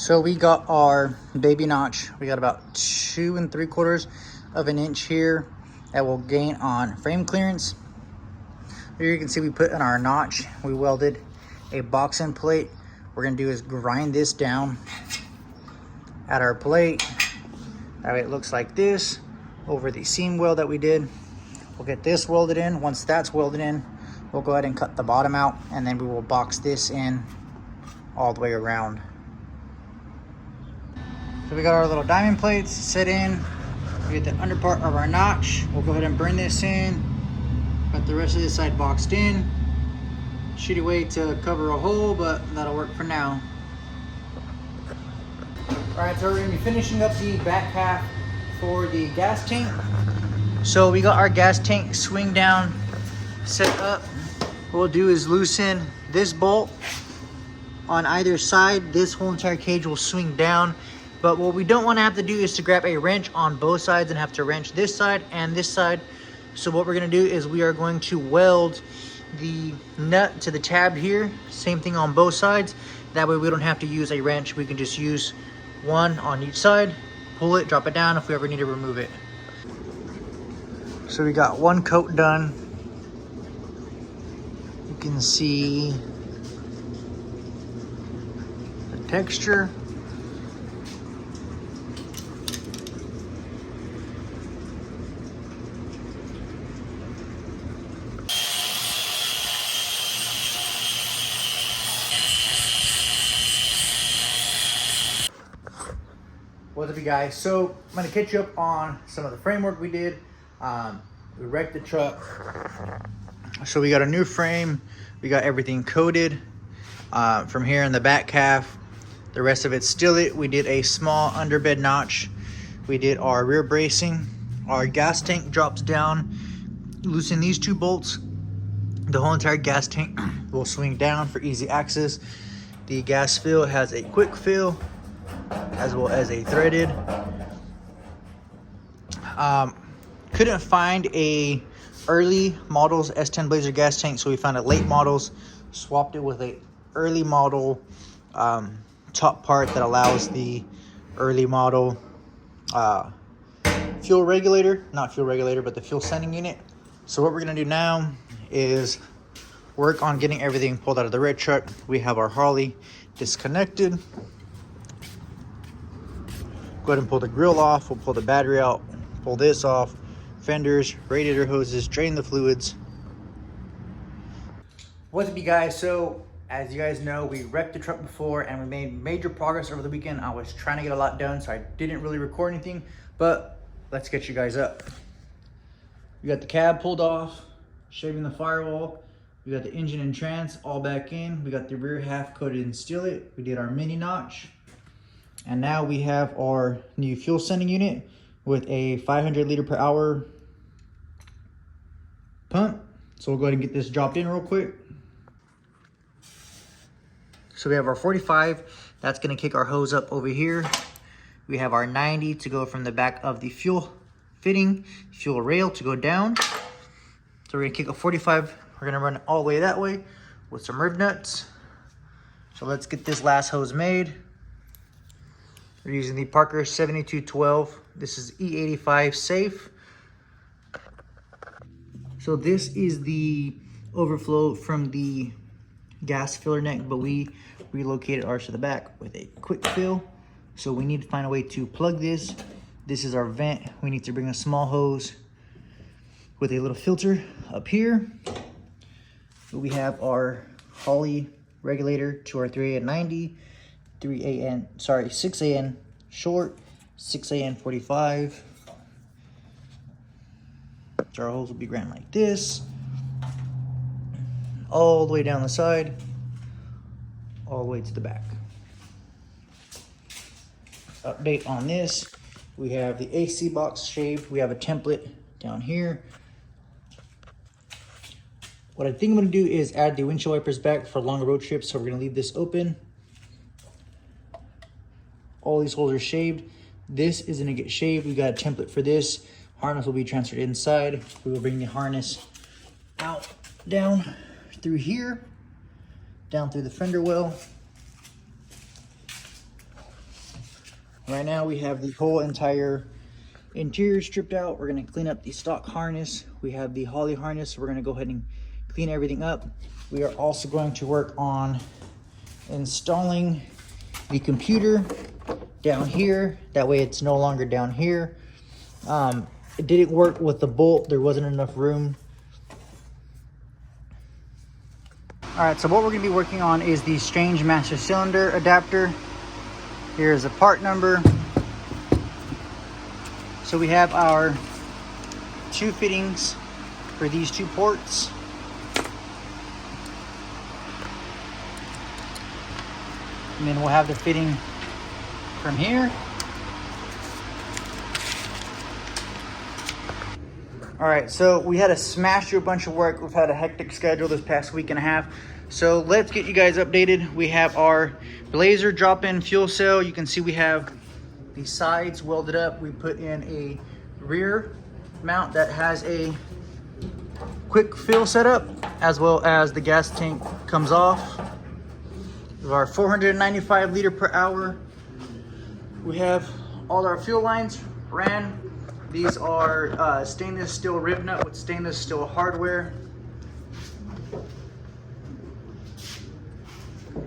So we got our baby notch. We got about 2 3/4 of an inch here that will gain on frame clearance. Here you can see we put in our notch. We welded a box end plate. What we're gonna do is grind this down at our plate. That way it looks like this over the seam weld that we did. We'll get this welded in. Once that's welded in, we'll go ahead and cut the bottom out, and then we will box this in all the way around. So we got our little diamond plates set in. We get the under part of our notch. We'll go ahead and bring this in. Got the rest of this side boxed in. Shitty way to cover a hole, but that'll work for now. All right, so we're gonna be finishing up the back half for the gas tank. So we got our gas tank swing down set up. What we'll do is loosen this bolt on either side. This whole entire cage will swing down. But what we don't want to have to do is to grab a wrench on both sides and have to wrench this side and this side. So what we're going to do is we are going to weld the nut to the tab here. Same thing on both sides. That way we don't have to use a wrench. We can just use one on each side, pull it, drop it down if we ever need to remove it. So we got one coat done. You can see the texture. What's up, you guys? So I'm gonna catch you up on some of the framework we did. We wrecked the truck. So we got a new frame. We got everything coated from here in the back half. The rest of it's still it. We did a small underbed notch. We did our rear bracing. Our gas tank drops down. Loosen these 2 bolts. The whole entire gas tank will swing down for easy access. The gas fill has a quick fill as well as a threaded. Couldn't find a early models S10 Blazer gas tank, so we found a late models, swapped it with a early model top part that allows the early model fuel regulator, not fuel regulator, but the fuel sending unit. So what we're gonna do now is work on getting everything pulled out of the red truck. We have our Harley disconnected. Go ahead and pull the grill off. We'll pull the battery out, pull this off, fenders, radiator hoses, drain the fluids. What's up, you guys? So as you guys know, we wrecked the truck before and we made major progress over the weekend. I was trying to get a lot done, so I didn't really record anything, but let's get you guys up. We got the cab pulled off, shaving the firewall. We got the engine and trans all back in. We got the rear half coated in skillet. We did our mini notch. And now we have our new fuel sending unit with a 500 liter per hour pump. So we'll go ahead and get this dropped in real quick. So we have our 45, that's gonna kick our hose up over here. We have our 90 to go from the back of the fuel fitting, fuel rail to go down. So we're gonna kick a 45, we're gonna run it all the way that way with some rib nuts. So let's get this last hose made. We're using the Parker 7212. This is E85 safe. So this is the overflow from the gas filler neck, but we relocated ours to the back with a quick fill. So we need to find a way to plug this. This is our vent. We need to bring a small hose with a little filter up here. We have our Holley regulator to our 3AN90. 6AN short, 6AN 45. So our hose will be ran like this, all the way down the side, all the way to the back. Update on this, we have the AC box shaved. We have a template down here. What I think I'm gonna do is add the windshield wipers back for longer road trips, so we're gonna leave this open. All these holes are shaved. This is gonna get shaved. We got a template for this. Harness will be transferred inside. We will bring the harness out, down through here, down through the fender well. Right now we have the whole entire interior stripped out. We're gonna clean up the stock harness. We have the Holly harness. So we're gonna go ahead and clean everything up. We are also going to work on installing the computer down here. That way it's no longer down here. It didn't work with the bolt. There wasn't enough room. All right, so what we're gonna be working on is the strange master cylinder adapter. Here's a part number. So we have our 2 fittings for these 2 ports. And then we'll have the fitting from here. All right, so we had to smash through a bunch of work. We've had a hectic schedule this past week and a half. So let's get you guys updated. We have our Blazer drop-in fuel cell. You can see we have the sides welded up. We put in a rear mount that has a quick fill setup, as well as the gas tank comes off. We have our 495 liter per hour. We have all our fuel lines ran. These are stainless steel rib nut with stainless steel hardware.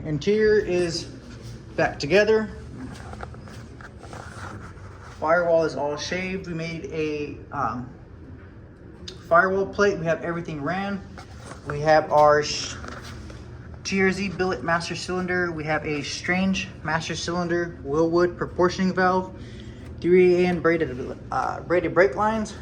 Interior is back together. Firewall is all shaved. We made a firewall plate. We have everything ran. We have our TRZ billet master cylinder. We have a strange master cylinder Willwood proportioning valve. 3AN braided brake lines.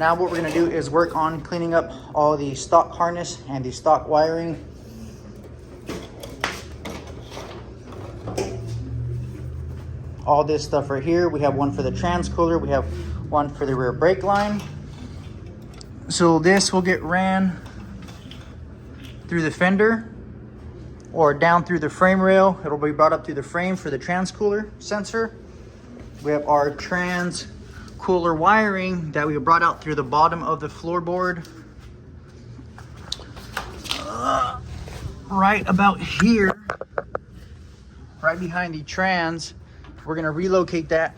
Now what we're gonna do is work on cleaning up all the stock harness and the stock wiring. All this stuff right here. We have one for the transcooler. We have one for the rear brake line. So this will get ran through the fender or down through the frame rail. It'll be brought up through the frame for the transcooler sensor. We have our trans cooler wiring that we brought out through the bottom of the floorboard. Right about here, right behind the trans, we're gonna relocate that.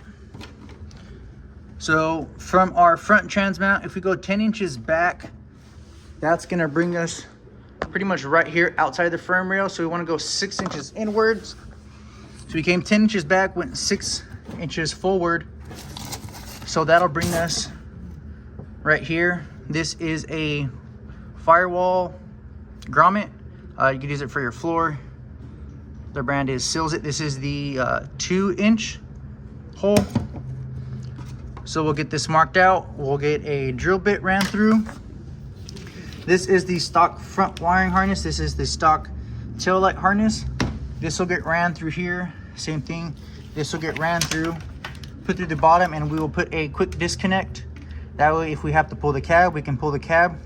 So from our front trans mount, if we go 10 inches back, that's gonna bring us pretty much right here outside the frame rail. So we wanna go 6 inches inwards. So we came 10 inches back, went 6 inches forward. So that'll bring us right here. This is a firewall grommet. You can use it for your floor. Their brand is Seals It. This is the 2-inch hole. So we'll get this marked out. We'll get a drill bit ran through. This is the stock front wiring harness. This is the stock tail light harness. This will get ran through here. Same thing. This will get ran through, put through the bottom, and we will put a quick disconnect. That way, if we have to pull the cab, we can pull the cab,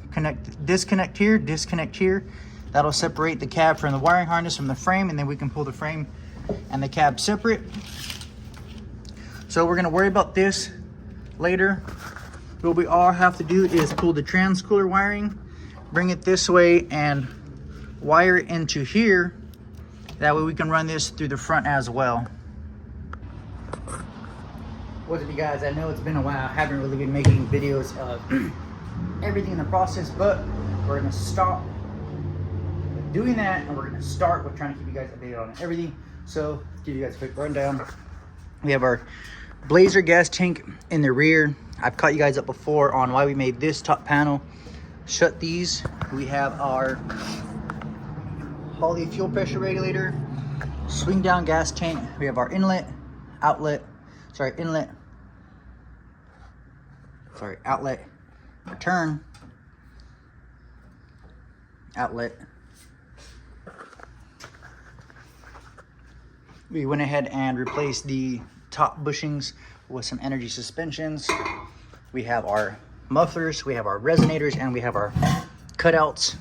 disconnect here. That'll separate the cab from the wiring harness from the frame, and then we can pull the frame and the cab separate. So we're gonna worry about this later. What we all have to do is pull the transcooler wiring, bring it this way, and wire it into here. That way we can run this through the front as well. What's up, you guys? I know it's been a while. I haven't really been making videos of everything in the process, but we're gonna stop doing that, and we're gonna start with trying to keep you guys updated on everything. So give you guys a quick rundown. We have our Blazer gas tank in the rear. I've caught you guys up before on why we made this top panel. Shut these. We have our Holly fuel pressure regulator, swing down gas tank. We have our outlet, return, outlet. We went ahead and replaced the top bushings with some energy suspensions. We have our mufflers, we have our resonators, and we have our cutouts.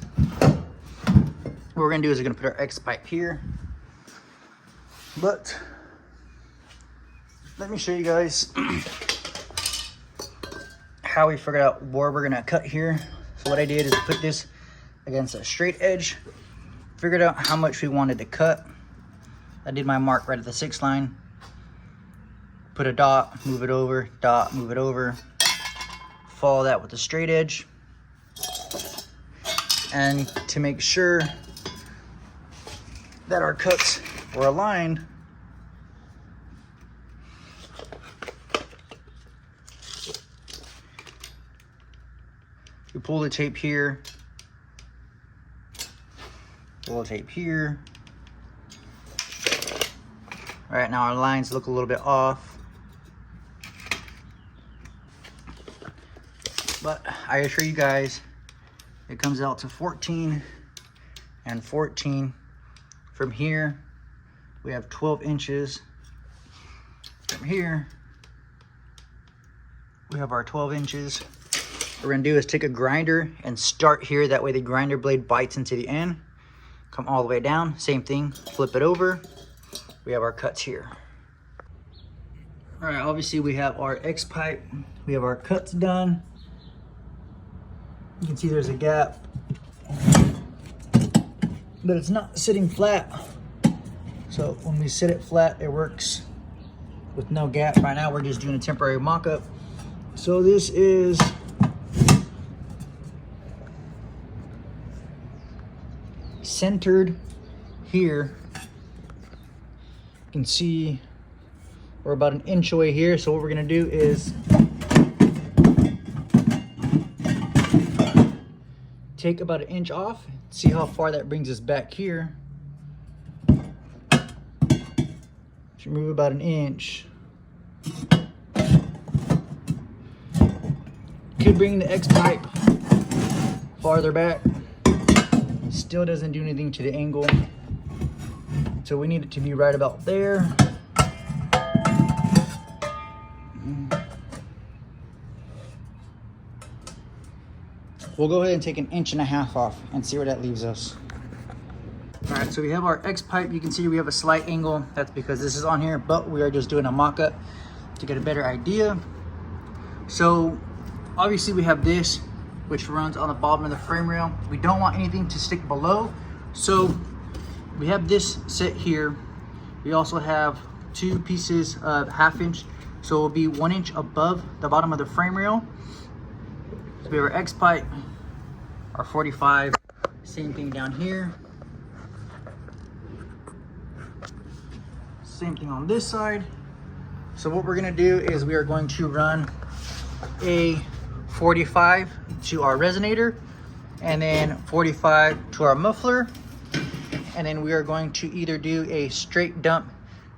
What we're gonna do is we're gonna put our X pipe here. But let me show you guys how we figured out where we're gonna cut here. So what I did is put this against a straight edge, figured out how much we wanted to cut. I did my mark right at the 6 line. put a dot, move it over, dot, move it over. Follow that with a straight edge. And to make sure that our cuts were aligned, we pull the tape here, pull the tape here. All right, now our lines look a little bit off, but I assure you guys, it comes out to 14 and 14. From here, we have 12 inches. From here, we have our 12 inches. What we're gonna do is take a grinder and start here. That way the grinder blade bites into the end. Come all the way down, same thing, flip it over. We have our cuts here. All right, obviously we have our X pipe. We have our cuts done. You can see there's a gap, but it's not sitting flat. So when we sit it flat, it works with no gap. Right now we're just doing a temporary mock-up. So this is centered here. You can see we're about an inch away here. So what we're gonna do is take about an inch off, see how far that brings us back here. Should move about an inch. Could bring the X pipe farther back. Still doesn't do anything to the angle. So we need it to be right about there. We'll go ahead and take an inch and a half off and see where that leaves us. All right, so we have our X pipe. You can see we have a slight angle. That's because this is on here, but we are just doing a mock-up to get a better idea. So obviously we have this, which runs on the bottom of the frame rail. We don't want anything to stick below. So we have this set here. We also have two pieces of 1/2 inch. So it will be 1 inch above the bottom of the frame rail. So we have our X pipe, our 45, same thing down here. Same thing on this side. So what we're gonna do is we are going to run a 45 to our resonator, and then 45 to our muffler. And then we are going to either do a straight dump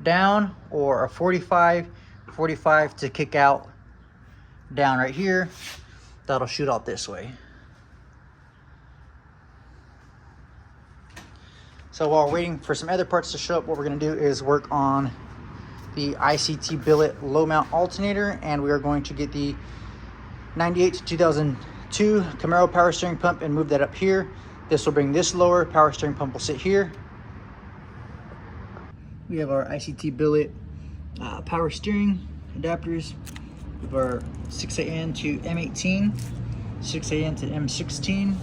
down or a 45 to kick out down right here. That'll shoot out this way. So while we're waiting for some other parts to show up, what we're gonna do is work on the ICT billet low mount alternator, and we are going to get the 98 to 2002 Camaro power steering pump and move that up here. This will bring this lower, power steering pump will sit here. We have our ICT billet power steering adapters. We have our 6AN to M18, 6AN to M16.